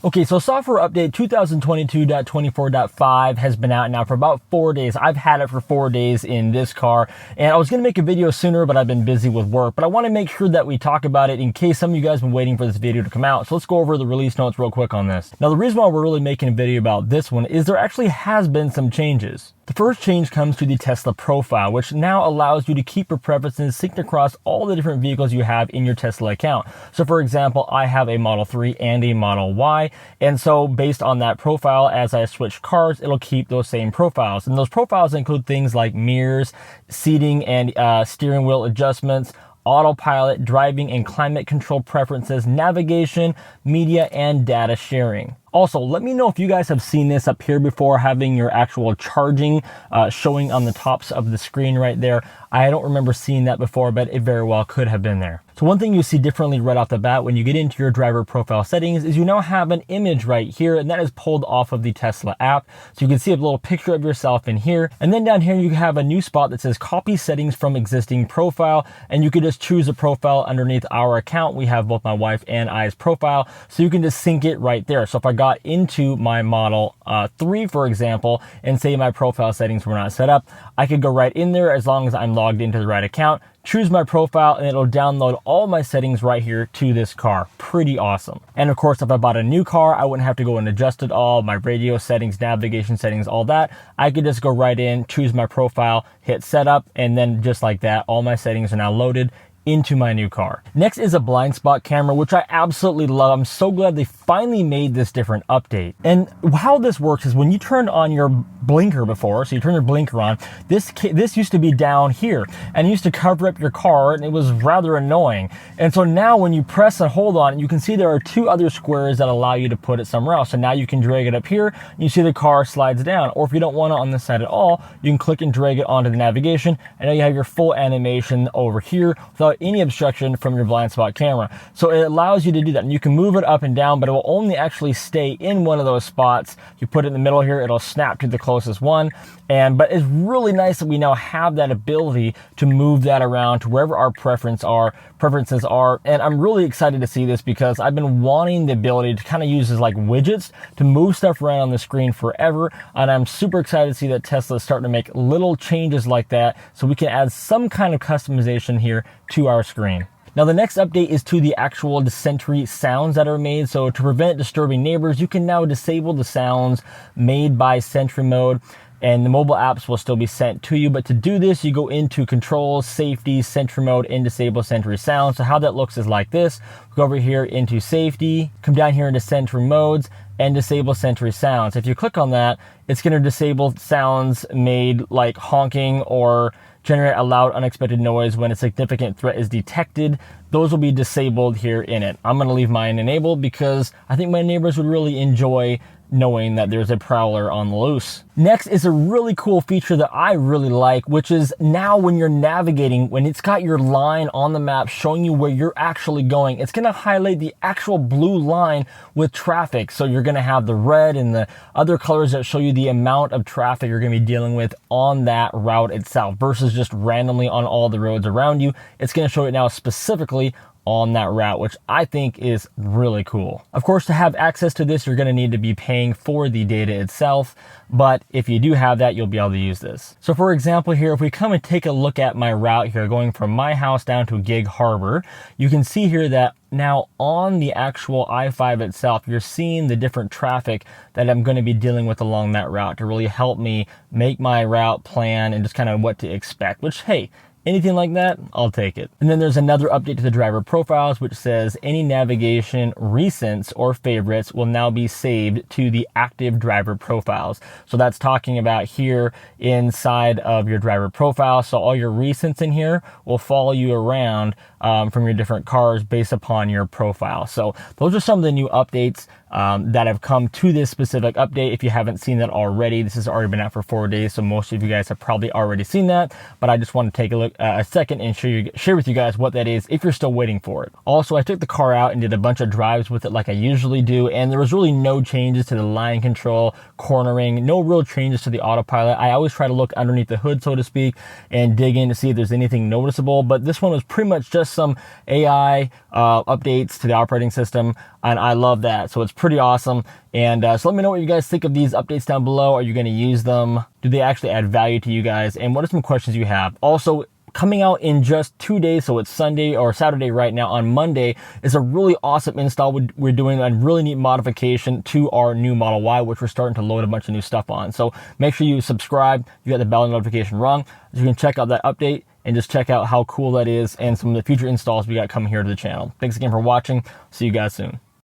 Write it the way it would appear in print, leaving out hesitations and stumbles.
Okay, so software update 2022.24.5 has been out now for about 4 days. I've had it for 4 days in this car, and I was going to make a video sooner, but I've been busy with work. But I want to make sure that we talk about it in case some of you guys have been waiting for this video to come out. So let's go over the release notes real quick on this. Now, the reason why we're really making a video about this one is there actually has been some changes. The first change comes to the Tesla profile, which now allows you to keep your preferences synced across all the different vehicles you have in your Tesla account. So for example, I have a Model 3 and a Model Y. And so based on that profile, as I switch cars, it'll keep those same profiles. And those profiles include things like mirrors, seating and steering wheel adjustments, autopilot, driving and climate control preferences, navigation, media, and data sharing. Also, let me know if you guys have seen this up here before, having your actual charging showing on the tops of the screen right there. I don't remember seeing that before, but it very well could have been there. So one thing you see differently right off the bat when you get into your driver profile settings is you now have an image right here, and that is pulled off of the Tesla app. So you can see a little picture of yourself in here. And then down here, you have a new spot that says copy settings from existing profile. And you can just choose a profile underneath our account. We have both my wife and I's profile. So you can just sync it right there. So if I got into my Model 3, for example, and say my profile settings were not set up, I could go right in there as long as I'm logged into the right account, choose my profile, and it'll download all my settings right here to this car. Pretty awesome. And of course, if I bought a new car, I wouldn't have to go and adjust it all, my radio settings, navigation settings, all that. I could just go right in, choose my profile, hit setup, and then just like that, all my settings are now loaded into my new car. Next is a blind spot camera, which I absolutely love. I'm so glad they finally made this different update. And how this works is when you turn on your blinker before, so you turn your blinker on, this used to be down here and it used to cover up your car, and it was rather annoying. And so now when you press and hold on, you can see there are two other squares that allow you to put it somewhere else. So now you can drag it up here, and you see the car slides down. Or if you don't want it on this side at all, you can click and drag it onto the navigation, and now you have your full animation over here without any obstruction from your blind spot camera. So it allows you to do that, and you can move it up and down, but it will only actually stay in one of those spots. You put it in the middle here, it'll snap to the closest one. But it's really nice that we now have that ability to move that around to wherever our preferences are. And I'm really excited to see this because I've been wanting the ability to kind of use as like widgets to move stuff around on the screen forever. And I'm super excited to see that Tesla is starting to make little changes like that so we can add some kind of customization here to our screen. Now, the next update is to the actual Sentry sounds that are made. So to prevent disturbing neighbors, you can now disable the sounds made by Sentry mode, and the mobile apps will still be sent to you. But to do this, you go into Controls, Safety, Sentry mode, and disable Sentry sounds. So how that looks is like this. Go over here into Safety, come down here into Sentry modes, and disable Sentry sounds. If you click on that, it's going to disable sounds made like honking or generate a loud unexpected noise when a significant threat is detected. Those will be disabled here in it. I'm going to leave mine enabled because I think my neighbors would really enjoy knowing that there's a prowler on the loose. Next is a really cool feature that I really like, which is now when you're navigating, when it's got your line on the map showing you where you're actually going, it's gonna highlight the actual blue line with traffic. So you're gonna have the red and the other colors that show you the amount of traffic you're gonna be dealing with on that route itself versus just randomly on all the roads around you. It's gonna show it now specifically on that route, which I think is really cool. Of course, to have access to this, you're going to need to be paying for the data itself. But if you do have that, you'll be able to use this. So for example here, if we come and take a look at my route here, going from my house down to Gig Harbor, you can see here that now on the actual I-5 itself, you're seeing the different traffic that I'm going to be dealing with along that route to really help me make my route plan and just kind of what to expect, which, hey, anything like that, I'll take it. And then there's another update to the driver profiles, which says any navigation recents or favorites will now be saved to the active driver profiles. So that's talking about here inside of your driver profile. So all your recents in here will follow you around from your different cars based upon your profile. So those are some of the new updates that have come to this specific update. If you haven't seen that already, this has already been out for 4 days, so most of you guys have probably already seen that, but I just want to take a look a second and share with you guys what that is if you're still waiting for it. Also, I took the car out and did a bunch of drives with it like I usually do, and there was really no changes to the line control, cornering, no real changes to the autopilot. I always try to look underneath the hood, so to speak, and dig in to see if there's anything noticeable, but this one was pretty much just some AI updates to the operating system, and I love that. So it's pretty awesome. And so let me know what you guys think of these updates down below. Are you going to use them? Do they actually add value to you guys? And what are some questions you have? Also, coming out in just 2 days, so it's Sunday or Saturday right now, on Monday, is a really awesome install. We're doing a really neat modification to our new Model Y, which we're starting to load a bunch of new stuff on. So make sure you subscribe. You got the bell notification rung, so you can check out that update and just check out how cool that is and some of the future installs we got coming here to the channel. Thanks again for watching. See you guys soon.